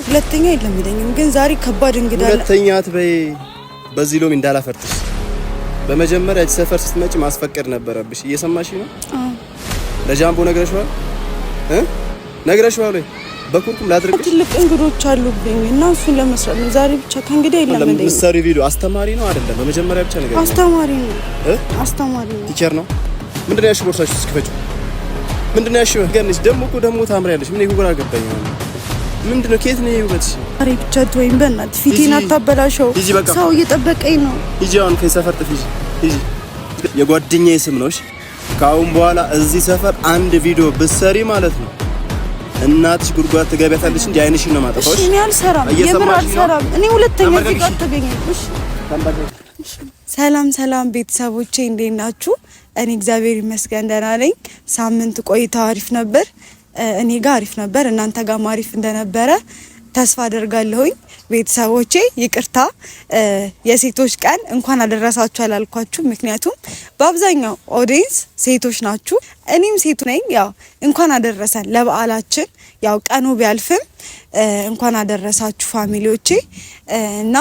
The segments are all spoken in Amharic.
ሁለተኛ አይለምደኝም ግን ዛሬ ከባድ እንግዳ አለ። ሁለተኛ አትበይ በዚህ ሎሚ እንዳላፈርጥሽ። በመጀመሪያ እዚህ ሰፈር ስትመጪ ማስፈቀድ ነበረብሽ። እየሰማሽ ነው? ለጃምቦ ነግረሽዋል? ነግረሽዋል ወይ? በኩርኩም ላድርግሽ። ትልቅ እንግዶች አሉብኝ እና እሱን ለመስራት ነው ዛሬ ብቻ ከእንግዲህ አይለምደኝም። ለምሳሌ ቪዲዮ አስተማሪ ነው አይደለም? በመጀመሪያ ብቻ ነገር አስተማሪ ነው። አስተማሪ ነው። ቲቸር ነው። ምንድነው ያልሽው? ቦርሳሽ እስኪፈጭው ምንድነው ያልሽው? ገንሽ ደግሞ ታምሪያለሽ። ምን ይጉራ ገባኝ። ምንድነው ከየት ነው ይውበትሽ? ዛሬ ብቻ ተወኝ በእናትህ ፊቴን አታበላሸው። ሰው እየጠበቀኝ ነው። ሂጂ አሁን ከሰፈር ጥፊ ሂጂ። የጓደኛዬ ስም ነው። እሺ ከአሁን በኋላ እዚህ ሰፈር አንድ ቪዲዮ ብትሰሪ ማለት ነው እናትሽ ጉድጓድ ትገቢያታለሽ እንጂ አይንሽን ነው ማጠፋው። እሺ እኔ አልሰራም፣ የምር አልሰራም። እኔ ሁለተኛ እዚህ ጋር ተገኘሽ። ሰላም ቤተሰቦቼ እንዴት ናችሁ? እኔ እግዚአብሔር ይመስገን ደህና ነኝ። ሳምንት ቆይታ አሪፍ ነበር። እኔ ጋር አሪፍ ነበር፣ እናንተ ጋር አሪፍ እንደነበረ ተስፋ አደርጋለሁኝ። ቤተሰቦቼ ይቅርታ የሴቶች ቀን እንኳን አደረሳችሁ አላልኳችሁ፣ ምክንያቱም በአብዛኛው ኦዲየንስ ሴቶች ናችሁ፣ እኔም ሴቱ ነኝ። ያው እንኳን አደረሰን ለበዓላችን። ያው ቀኑ ቢያልፍም እንኳን አደረሳችሁ ፋሚሊዎቼ እና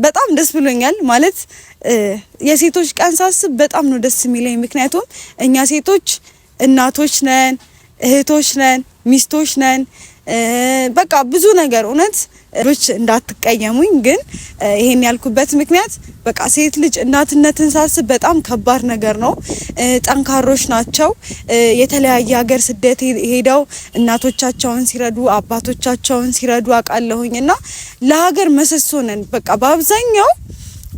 በጣም ደስ ብሎኛል። ማለት የሴቶች ቀን ሳስብ በጣም ነው ደስ የሚለኝ፣ ምክንያቱም እኛ ሴቶች እናቶች ነን፣ እህቶች ነን፣ ሚስቶች ነን። በቃ ብዙ ነገር እውነት ልጅ እንዳትቀየሙኝ፣ ግን ይሄን ያልኩበት ምክንያት በቃ ሴት ልጅ እናትነትን ሳስብ በጣም ከባድ ነገር ነው። ጠንካሮች ናቸው። የተለያየ ሀገር ስደት ሄደው እናቶቻቸውን ሲረዱ አባቶቻቸውን ሲረዱ አውቃለሁኝ እና ለሀገር ምሰሶ ነን። በቃ በአብዛኛው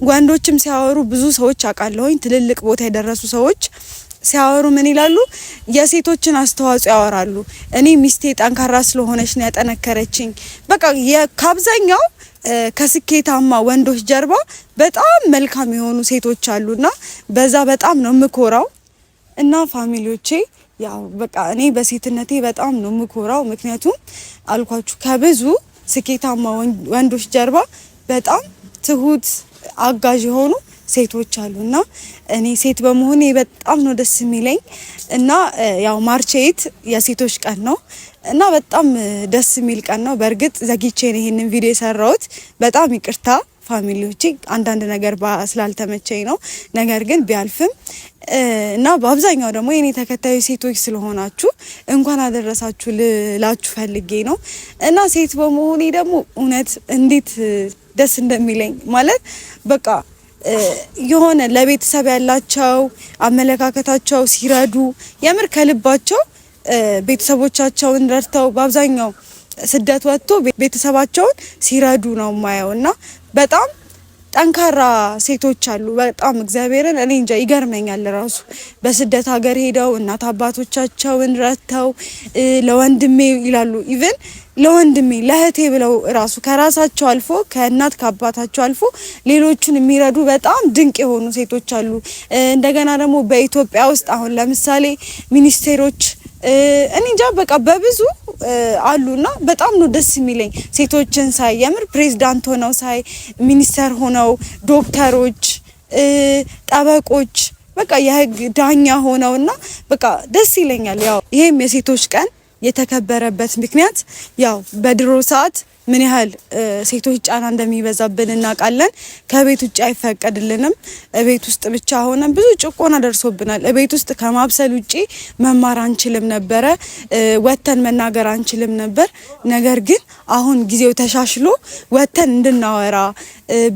ወንዶችም ሲያወሩ ብዙ ሰዎች አውቃለሁኝ፣ ትልልቅ ቦታ የደረሱ ሰዎች ሲያወሩ ምን ይላሉ? የሴቶችን አስተዋጽኦ ያወራሉ። እኔ ሚስቴ ጠንካራ ስለሆነች ነው ያጠነከረችኝ። በቃ ከአብዛኛው ከስኬታማ ወንዶች ጀርባ በጣም መልካም የሆኑ ሴቶች አሉና በዛ በጣም ነው የምኮራው። እና ፋሚሊዎቼ ያው በቃ እኔ በሴትነቴ በጣም ነው የምኮራው፣ ምክንያቱም አልኳችሁ ከብዙ ስኬታማ ወንዶች ጀርባ በጣም ትሁት አጋዥ የሆኑ ሴቶች አሉና እኔ ሴት በመሆኔ በጣም ነው ደስ የሚለኝ። እና ያው ማርች 8 የሴቶች ቀን ነው እና በጣም ደስ የሚል ቀን ነው። በእርግጥ ዘግይቼ ነው ይሄንን ቪዲዮ የሰራሁት፣ በጣም ይቅርታ ፋሚሊዎቼ፣ አንዳንድ ነገር ስላልተመቸኝ ነው። ነገር ግን ቢያልፍም እና በአብዛኛው ደግሞ የኔ ተከታዩ ሴቶች ስለሆናችሁ እንኳን አደረሳችሁ ልላችሁ ፈልጌ ነው። እና ሴት በመሆኔ ደግሞ እውነት እንዴት ደስ እንደሚለኝ ማለት በቃ የሆነ ለቤተሰብ ያላቸው አመለካከታቸው ሲረዱ የምር ከልባቸው ቤተሰቦቻቸውን ረድተው በአብዛኛው ስደት ወጥቶ ቤተሰባቸውን ሲረዱ ነው ማየው እና በጣም ጠንካራ ሴቶች አሉ። በጣም እግዚአብሔርን እኔ እንጃ ይገርመኛል። ራሱ በስደት ሀገር ሄደው እናት አባቶቻቸውን ረድተው ለወንድሜ ይላሉ ኢቭን ለወንድሜ ለእህቴ ብለው ራሱ ከራሳቸው አልፎ ከእናት ከአባታቸው አልፎ ሌሎቹን የሚረዱ በጣም ድንቅ የሆኑ ሴቶች አሉ። እንደገና ደግሞ በኢትዮጵያ ውስጥ አሁን ለምሳሌ ሚኒስቴሮች እኔ እንጃ በቃ በብዙ አሉና በጣም ነው ደስ የሚለኝ ሴቶችን ሳይ፣ የምር ፕሬዝዳንት ሆነው ሳይ፣ ሚኒስተር ሆነው፣ ዶክተሮች፣ ጠበቆች በቃ የህግ ዳኛ ሆነውና በቃ ደስ ይለኛል። ያው ይሄም የሴቶች ቀን የተከበረበት ምክንያት ያው በድሮ ሰዓት ምን ያህል ሴቶች ጫና እንደሚበዛብን እናውቃለን። ከቤት ውጭ አይፈቀድልንም። ቤት ውስጥ ብቻ ሆነን ብዙ ጭቆና ደርሶብናል። ቤት ውስጥ ከማብሰል ውጪ መማር አንችልም ነበረ፣ ወተን መናገር አንችልም ነበር። ነገር ግን አሁን ጊዜው ተሻሽሎ ወተን እንድናወራ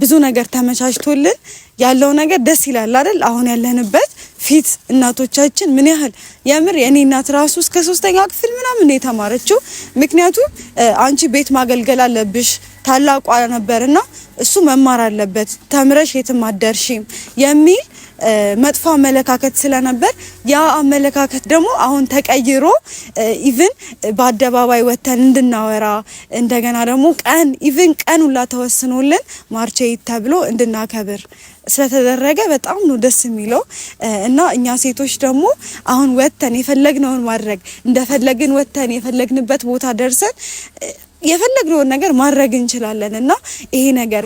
ብዙ ነገር ተመቻችቶልን ያለው ነገር ደስ ይላል አይደል? አሁን ያለንበት ፊት እናቶቻችን ምን ያህል የምር የኔ እናት ራሱ እስከ 3ኛ ክፍል ምናምን የተማረችው ምክንያቱም አንቺ ቤት ማገልገል አለብሽ ታላቋ ነበርና እሱ መማር አለበት ተምረሽ የትም አደርሽም የሚል መጥፎ አመለካከት ስለነበር ያ አመለካከት ደግሞ አሁን ተቀይሮ ኢቭን በአደባባይ ወተን እንድናወራ እንደገና ደግሞ ቀን ሁላ ተወስኖልን ማርች 8 ተብሎ እንድናከብር ስለተደረገ በጣም ነው ደስ የሚለው። እና እኛ ሴቶች ደግሞ አሁን ወተን የፈለግነውን ማድረግ እንደፈለግን ወተን የፈለግንበት ቦታ ደርሰን የፈለግነውን ነገር ማድረግ እንችላለን። እና ይሄ ነገር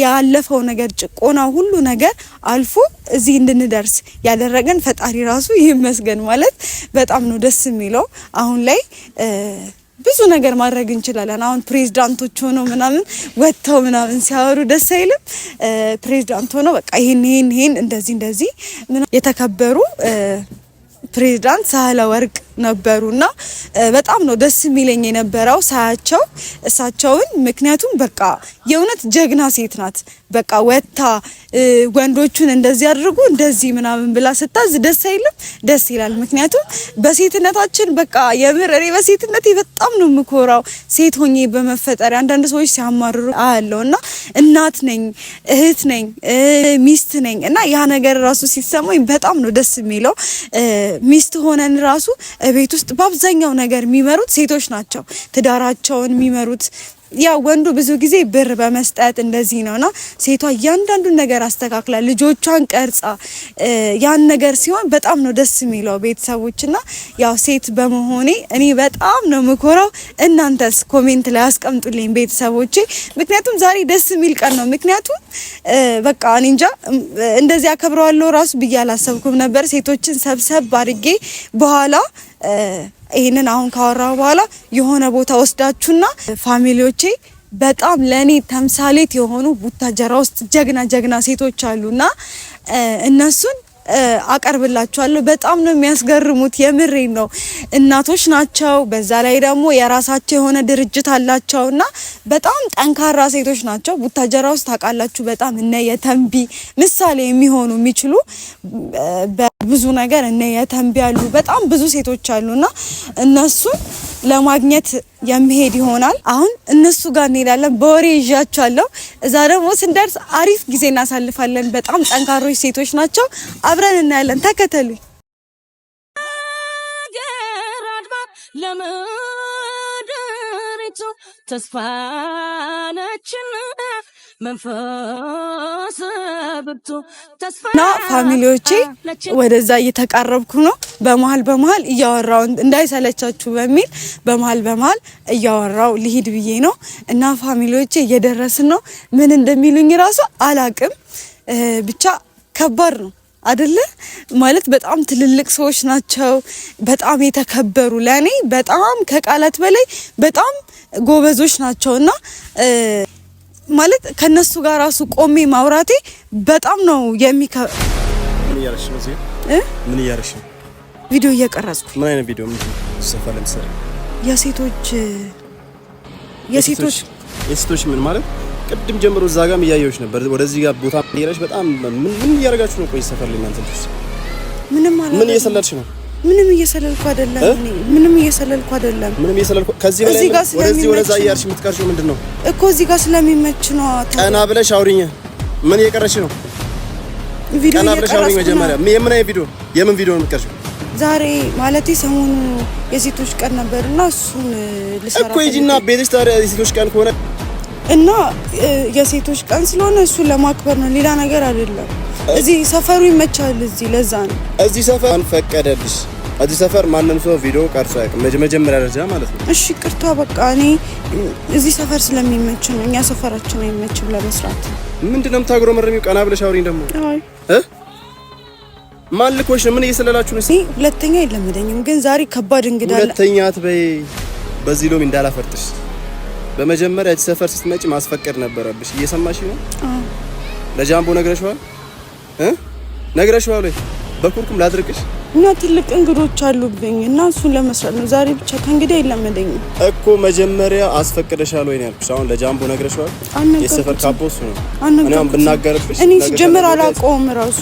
ያለፈው ነገር ጭቆና ሁሉ ነገር አልፎ እዚህ እንድንደርስ ያደረገን ፈጣሪ ራሱ ይመስገን ማለት በጣም ነው ደስ የሚለው። አሁን ላይ ብዙ ነገር ማድረግ እንችላለን። አሁን ፕሬዝዳንቶች ሆነው ምናምን ወጥተው ምናምን ሲያወሩ ደስ አይልም? ፕሬዝዳንት ሆነው በቃ ይሄን እንደዚህ የተከበሩ ፕሬዝዳንት ሳህለወርቅ ነበሩና በጣም ነው ደስ የሚለኝ የነበረው ሳያቸው እሳቸውን። ምክንያቱም በቃ የእውነት ጀግና ሴት ናት። በቃ ወታ ወንዶቹን እንደዚህ አድርጉ እንደዚህ ምናምን ብላ ስታዝ ደስ አይልም? ደስ ይላል። ምክንያቱም በሴትነታችን በቃ የምር እኔ በሴትነቴ በጣም ነው የምኮራው ሴት ሆኜ በመፈጠር። አንዳንድ ሰዎች ሲያማርሩ አያለውና እናት ነኝ፣ እህት ነኝ፣ ሚስት ነኝ እና ያ ነገር ራሱ ሲሰማኝ በጣም ነው ደስ የሚለው። ሚስት ሆነን ራሱ ቤት ውስጥ በአብዛኛው ነገር የሚመሩት ሴቶች ናቸው። ትዳራቸውን የሚመሩት ያው ወንዱ ብዙ ጊዜ ብር በመስጠት እንደዚህ ነውና ሴቷ እያንዳንዱን ነገር አስተካክላ ልጆቿን ቀርጻ ያን ነገር ሲሆን በጣም ነው ደስ የሚለው ቤተሰቦችና ያው ሴት በመሆኔ እኔ በጣም ነው ምኮራው። እናንተስ ኮሜንት ላይ አስቀምጡልኝ ቤተሰቦቼ። ምክንያቱም ዛሬ ደስ የሚል ቀን ነው። ምክንያቱም በቃ እኔ እንጃ እንደዚህ አከብረዋለሁ ራሱ ብዬ አላሰብኩም ነበር። ሴቶችን ሰብሰብ አድርጌ በኋላ ይሄንን አሁን ካወራው በኋላ የሆነ ቦታ ወስዳችሁና ፋሚሊዎቼ በጣም ለኔ ተምሳሌት የሆኑ ቡታጀራ ውስጥ ጀግና ሴቶች አሉና እነሱን አቀርብላችኋለሁ። በጣም ነው የሚያስገርሙት። የምሬን ነው። እናቶች ናቸው። በዛ ላይ ደግሞ የራሳቸው የሆነ ድርጅት አላቸውና በጣም ጠንካራ ሴቶች ናቸው። ቡታጀራ ውስጥ ታውቃላችሁ በጣም እነ የተንቢ ምሳሌ የሚሆኑ የሚችሉ በብዙ ነገር እነ የተንቢ አሉ። በጣም ብዙ ሴቶች አሉና እነሱን ለማግኘት የሚሄድ ይሆናል። አሁን እነሱ ጋር እንሄዳለን። በወሬ ይዣቸዋለሁ። እዛ ደግሞ ስንደርስ አሪፍ ጊዜ እናሳልፋለን። በጣም ጠንካሮች ሴቶች ናቸው። አብረን እናያለን። ተከተሉኝ። ለምድሪቱ ተስፋ ነችን መንፈስ ብርቱ ተስፋና ፋሚሊዎቼ ወደዛ እየተቃረብኩ ነው። በመሃል እያወራው እንዳይሰለቻችሁ በሚል በመሃል እያወራው ልሂድ ብዬ ነው እና ፋሚሊዎቼ እየደረስን ነው። ምን እንደሚሉኝ ራሱ አላቅም። ብቻ ከባድ ነው አይደለ? ማለት በጣም ትልልቅ ሰዎች ናቸው። በጣም የተከበሩ ለኔ በጣም ከቃላት በላይ በጣም ጎበዞች ናቸውና ማለት ከነሱ ጋር ራሱ ቆሜ ማውራቴ በጣም ነው ምን እያረሽ ነው? ምን እያረሽ ነው? ቪዲዮ እየቀረጽኩ። ምን አይነት ቪዲዮ? ምን ሰፋለ ምሳሌ? የሴቶች ምን ማለት? ቅድም ጀምሮ እዛ ጋርም እያየሁሽ ነበር። ወደዚህ ጋር ቦታ እየሄድሽ በጣም ምን እያረጋችሁ ነው? ቆይ ሰፈር ላይ እናንተ ልጅ ምንም ማለት ምን እየሰለልሽ ነው? ምንም እየሰለልኩ አይደለም። ምንም እየሰለልኩ አይደለም። ከዚህ በላይ ወደዛ እያርሽ የምትቀርሺው ምንድን ነው እኮ? እዚህ ጋር ስለሚመች ነው። ቀና ብለሽ አውሪኝ። ምን እየቀረሽ ነው? ቪዲዮ ቀና ብለሽ አውሪኝ መጀመሪያ። የምን አይነት ቪዲዮ? የምን ቪዲዮ ነው የምትቀርሺው? ዛሬ ማለቴ ሰሞኑ የሴቶች ቀን ነበርና እሱን ልሰራ እኮ ሂጂና ቤትሽ። ታዲያ የሴቶች ቀን ከሆነ እና የሴቶች ቀን ስለሆነ እሱን ለማክበር ነው፣ ሌላ ነገር አይደለም። እዚህ ሰፈሩ ይመቻል። እዚህ ለዛ ነው። እዚህ ሰፈር አንፈቀደልሽ። እዚህ ሰፈር ማንም ሰው ቪዲዮ ቀርጾ አያውቅም። መጀመሪያ ደረጃ ማለት ነው። እሺ ቅርታ በቃ እኔ እዚህ ሰፈር ስለሚመች ነው። እኛ ሰፈራችን አይመችም ለመስራት። ምንድነው የምታጉረመረሚው? ቀና ብለሽ አውሪኝ ደግሞ። ማን ልኮሽ ነው? ምን እየሰለላችሁ ነው? ሁለተኛ አይለመደኝም፣ ግን ዛሬ ከባድ እንግዳ አለ። ሁለተኛ አትበይ። በዚህ ሎሚ እንዳላፈርጥሽ። በመጀመሪያ እዚህ ሰፈር ስትመጪ ማስፈቀድ ነበረብሽ። እየሰማሽ ነው? ለጃምቦ ነግረሽዋል? ነግረሽዋል ወይ? በኩርኩም ላድርቅሽ እና ትልቅ እንግዶች አሉብኝ እና እሱን ለመስራት ነው ዛሬ ብቻ። ከእንግዲህ አይለመደኝም እኮ። መጀመሪያ አስፈቅደሻል ወይ ነው ያልኩሽ። አሁን ለጃምቦ ነግረሽዋል? የሰፈር ካቦስ ነው። እኔም ብናገርብሽ እኔ ሲጀመር አላውቀውም ራሱ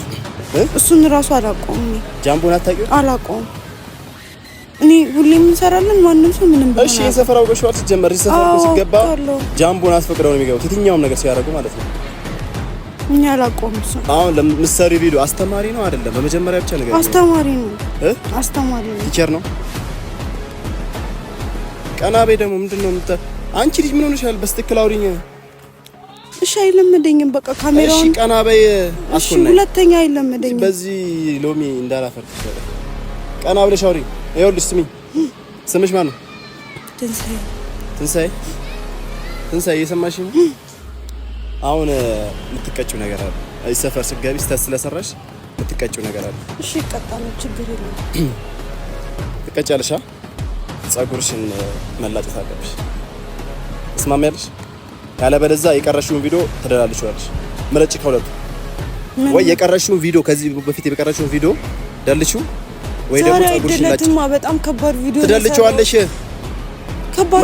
እሱን ራሱ አላውቀውም። ጃምቦን አታውቂውም? አላውቀውም። እኔ ሁሌም እንሰራለን ማንንም ሰው ምንም ብሎ። እሺ የሰፈር አውቀሽዋል? ሲጀመር የሰፈር ሲገባ ጃምቦን አስፈቅደው ነው የሚገቡት የትኛውም ነገር ሲያደርጉ ማለት ነው። እኛ አላውቀውም። እሱ አሁን ለምሳሌ ቪዲዮ አስተማሪ ነው አይደለም? በመጀመሪያ ብቻ ነገር አስተማሪ ነው። አስተማሪ ነው። ቲቸር ነው። ቀና በይ ደግሞ ምንድነው አንቺ ልጅ ምን ሆነሻል? በስትክክል አውሪኝ። እሺ አይለመደኝም። በቃ ካሜራውን እሺ ቀና በይ። አስኮናይ ሁለተኛ አይለመደኝም። በዚህ ሎሚ እንዳላፈርጥ ይችላል። ቀና ብለሽ አውሪኝ። ይኸውልሽ ስሚ፣ ስምሽ ማን ነው? ትንሳኤ እየሰማሽ ነው? አሁን የምትቀጭው ነገር አለ። እዚህ ሰፈር ስትገቢ ስህተት ስለሰራሽ የምትቀጭው ነገር አለ። እሺ እቀጣለሁ፣ ችግር የለም። ትቀጫለሽ? ጸጉርሽን መላጨት አለብሽ። እስማሚያለሽ? ያለበለዚያ የቀረሽውን ቪዲዮ ትደላልሽዋለሽ። ምረጭ ከሁለቱ። ወይ የቀረሽውን ቪዲዮ ከዚህ በፊት የቀረሽውን ቪዲዮ ደልሽው፣ ወይ ደግሞ ጸጉርሽን ላጭ። በጣም ከባድ ቪዲዮ ትደልችዋለሽ።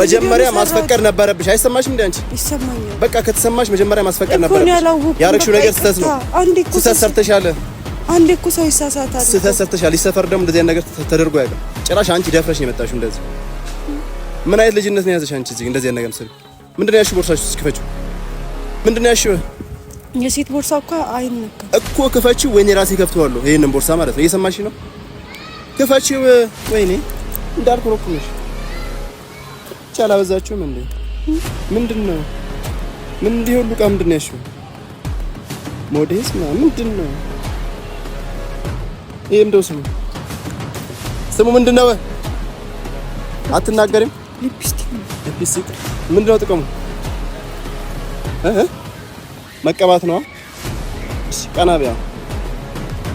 መጀመሪያ ማስፈቀድ ነበረብሽ። አይሰማሽም እንዴ አንቺ? ይሰማኛል። በቃ ከተሰማሽ መጀመሪያ ማስፈቀድ ነበረብሽ። ያረግሽው ነገር ስህተት ነው። ስህተት ሰርተሻል። አንዴ እኮ ሰው ይሳሳታል። ስህተት ሰርተሻል። ይሰፈር ደግሞ እንደዚህ አይነት ነገር ተደርጎ ያውቃል? ጭራሽ አንቺ ደፍረሽ ነው የመጣሽው እንደዚህ። ምን አይነት ልጅነት ነው ያዘሽ አንቺ? እዚህ እንደዚህ አይነት ነገር መስል ምንድነው ያልሽው? ቦርሳሽ ውስጥ ክፈችው። ምንድነው ያልሽው? የሴት ቦርሳ እኮ አይነካም እኮ። ክፈችው ወይኔ ራሴ ከፍተዋለሁ። ይሄንን ቦርሳ ማለት ነው። እየሰማሽ ነው? ክፈችው። ወይኔ እንዳልኩ ነው እኮ ነሽ። አላበዛችሁም እንዴ? ምንድነው? ምን እንዲሁሉ ቃ ምንድነው ያልሽው? ሞዴስ ምንድነው? ይሄም ደው ስሙ ምንድነው? አትናገሪም? ሊፕስቲክ ምንድነው ጥቅሙ? መቀባት ነው። እሺ ቀና በይ፣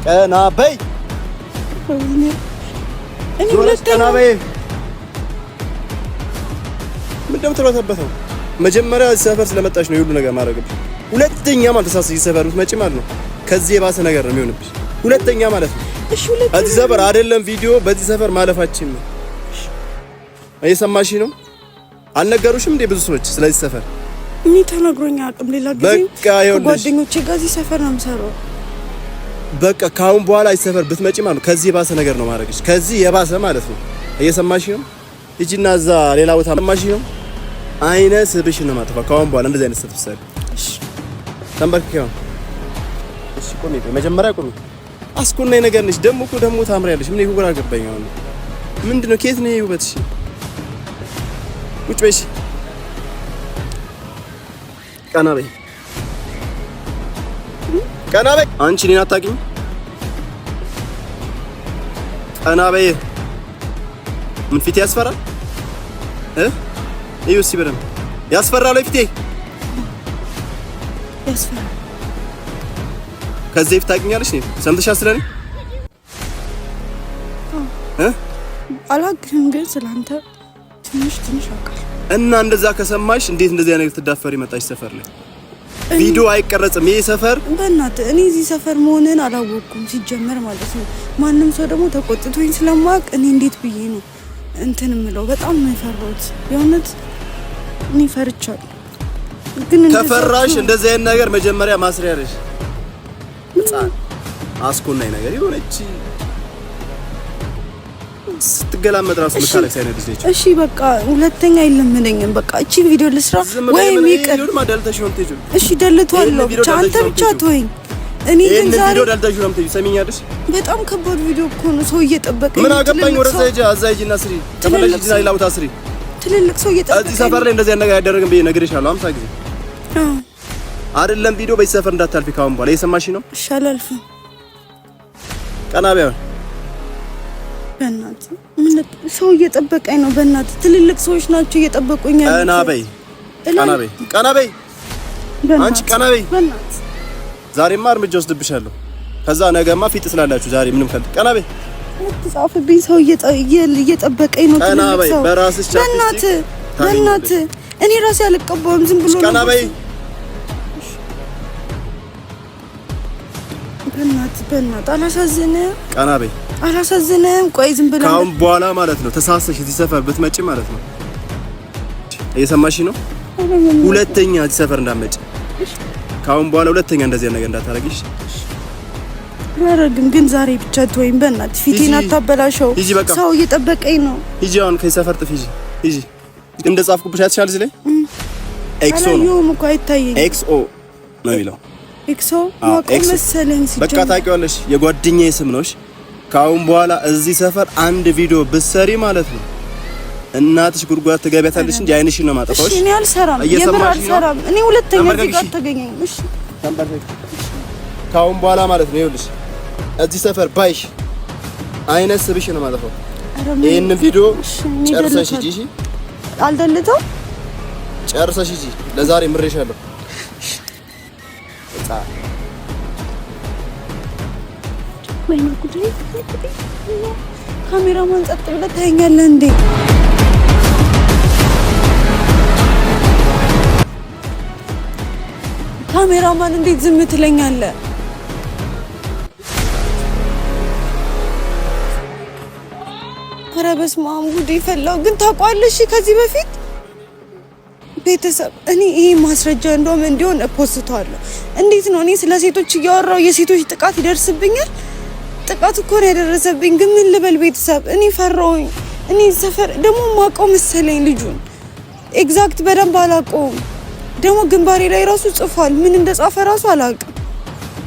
ቀና በይ፣ ቀና በይ። ምንድነው ተረተበተው? መጀመሪያ ሰፈር ስለመጣሽ ነው ሁሉ ነገር ማድረግብሽ። ሁለተኛ ማለት ተሳስይ ሰፈር ብትመጪ ማለት ነው ከዚህ የባሰ ነገር ነው የሚሆንብሽ። ሁለተኛ ማለት ነው። እሺ ሁለተኛ እዚህ ሰፈር አይደለም ቪዲዮ በዚህ ሰፈር ማለፋችን ነው። እየሰማሽ ነው? አልነገሩሽም እንዴ ብዙ ሰዎች ስለዚህ ሰፈር? እኔ ተነግሮኛ አቅም ሌላ ጊዜ በቃ ጓደኞቼ ጋር እዚህ ሰፈር ነው የምሰራው። በቃ ካሁን በኋላ እዚህ ሰፈር ብትመጪ ማለት ነው ከዚህ የባሰ ነገር ነው ማድረግሽ። ከዚህ የባሰ ማለት ነው። እየሰማሽ ነው? ሂጂና እዛ ሌላ ቦታ ሰማሽ ነው? አይነ ስብሽ ነው ማጥፋ። ካሁን በኋላ እንደዚህ አይነት ስተት ትሰሪ። እሺ ተንበርክከው። እሺ ቆሜ መጀመሪያ ቆሜ አስኩና ነገር ነሽ። ደሞ ታምሪያለሽ። ምን ይሁን አልገባኝ። አሁን ምንድነው? ከየት ነው ውበትሽ? ቁጭ በይ። ቀና በይ፣ ቀና በይ። አንቺ እኔን አታውቂኝ? ቀና በይ። ምን ፊት ያስፈራል? እዩ ሲበረም ያስፈራል። ፊቴ ያስፈራል። ከዚህ ታውቂኛለሽ? ነኝ ሰምተሻል ስለኔ? አላውቅም፣ ግን ስላንተ ትንሽ አውቃለሁ። እና እንደዛ ከሰማሽ እንዴት እንደዚህ አይነት ትዳፈሪ መጣሽ? ሰፈር ላይ ቪዲዮ አይቀረጽም ይሄ ሰፈር። በእናትህ እኔ እዚህ ሰፈር መሆንን አላወቅኩም ሲጀመር ማለት ነው። ማንም ሰው ደግሞ ተቆጥቶኝ ስለማውቅ እኔ እንዴት ብዬ ነው እንትን የምለው? በጣም ነው የፈራሁት የእውነት። እኔ ፈርቻለሁ። ግን ከፈራሽ እንደዚህ አይነት ነገር መጀመሪያ ማስሪያ ነሽ። አስኮናይ ነገር የሆነች ስትገላመጥ ራሱ መካለክስ አይነት ልጅ ነች። እሺ በቃ ሁለተኛ አይለምነኝም። በቃ እቺ ቪዲዮ ልስራ ወይም ይቀር። እሺ ደልቷለሁ። ብቻ አንተ ብቻ ተወኝ። እኔ ግን ዛሬ ቪዲዮ ደልታችሁ ነው ሰሚኛለሽ? በጣም ከባድ ቪዲዮ እኮ ነው። ሰው እየጠበቀኝ ምን አገባኝ? ወደ ዘይጃ አዛይጂና ስሪ ተመለሽ። ዲና ላውታ ስሪ። ትልልቅ ሰው እየጠበቀኝ እዚህ ሰፈር ላይ እንደዚህ ነገር አይደረግም ብዬ ነግሬሻለሁ 50 ጊዜ። አይደለም ቪዲዮ በዚህ ሰፈር እንዳታልፊ ካሁን በኋላ እየሰማሽ ነው? እሺ አላልፍም። ቀና በይ። በእናትህ ምን ሰው እየጠበቀኝ ነው? በእናትህ ትልልቅ ሰዎች ናቸው እየጠበቁኝ ያሉት። ቀና በይ፣ ቀና በይ፣ ቀና በይ። አንቺ ቀና በይ። በእናትህ ዛሬማ እርምጃ ወስድብሻለሁ። ከዛ ነገማ ፊት ስላላችሁ ዛሬ ምንም ከል ቀና በይ። አትጻፍብኝ። ሰው እየጠበቀኝ ነው። ቀና በይ። በራስሽ ቻፕስቲክ። በእናትህ እኔ ራሴ አልቀባውም። ዝም ብሎ ቀና በይ። በእናትህ አላሳዝንም። ቀና በይ። አላሳዝንም። ቆይ ዝም ብለህ ካሁን በኋላ ማለት ነው ተሳሰሽ እዚህ ሰፈር ብትመጪ ማለት ነው። እየሰማሽ ነው? ሁለተኛ እዚህ ሰፈር እንዳትመጪ። ካሁን በኋላ ሁለተኛ እንደዚህ ነገር እንዳታረጊሽ። አላረግም፣ ግን ዛሬ ብቻ ተወኝ። በእናትህ ፊቴን አታበላሸው። ሰው እየጠበቀኝ ነው። ሂጂ፣ አሁን ከዚህ ሰፈር ጥፊ። ሂጂ። እንደጻፍኩብሽ አይተሻል? እዚህ ላይ ኤክሶ ነው እኮ አይታየኝም። ኤክስኦ ነው የሚለው። ኤክሶ ማቆም መሰለኝ። በቃ ታውቂዋለሽ፣ የጓደኛዬ ስም ነው። ካሁን በኋላ እዚህ ሰፈር አንድ ቪዲዮ ብትሰሪ ማለት ነው እናትሽ ጉድጓድ ትገቢያታለሽ እንጂ አይንሽን ነው ማጠፋሽ። እሺ እኔ አልሰራም፣ የምር አልሰራም። እኔ ሁለተኛ እዚህ ጋር ተገኘኝ። እሺ ተንበርከክ። ካሁን በኋላ ማለት ነው ይኸውልሽ እዚህ ሰፈር ባይሽ አይነት ስብሽ ነው ማጠፋው። ይሄንን ቪዲዮ ጨርሰሽ ሂጂ። እሺ አልደልተው ጨርሰሽ ሂጂ። ለዛሬ ምሬሻለሁ። ካሜራማን ጸጥ ብለህ ታየኛለህ እንዴ? ካሜራማን እንዴት ዝም ትለኛለህ? ኧረ በስመ አብ ጉዴ ፈላው። ግን ታውቀዋለሽ ከዚህ በፊት ቤተሰብ እኔ ይሄ ማስረጃ እንደውም እንዲሆን ፖስተዋለሁ። እንዴት ነው እኔ ስለ ሴቶች እያወራው የሴቶች ጥቃት ይደርስብኛል? ጥቃት እኮ ነው ያደረሰብኝ። ግን ምን ልበል ቤተሰብ? እኔ ፈራሁኝ። እኔ ሰፈር ደግሞ ማውቀው መሰለኝ ልጁን ኤግዛክት በደንብ አላውቀውም። ደግሞ ግንባሬ ላይ ራሱ ጽፏል። ምን እንደጻፈ ራሱ አላውቅም።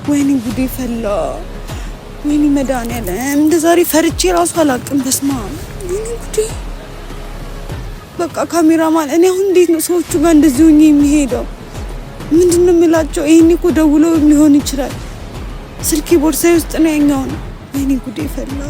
ወይኔ ጉዴ ፈላ። ወይኔ መድኃኒዓለም እንደዛሬ ፈርቼ ራሱ አላውቅም። በስመ አብ ወይኔ ጉዴ። በቃ ካሜራማን እኔ አሁን እንዴት ነው ሰዎቹ ጋር እንደዚህ ሆኜ የሚሄደው? ምንድነው የምላቸው? ይሄኔ እኮ ደውለው ሊሆን ይችላል። ስልኬ ቦርሳዬ ውስጥ ነው ያኛው። ወይኔ ጉዴ ፈላ።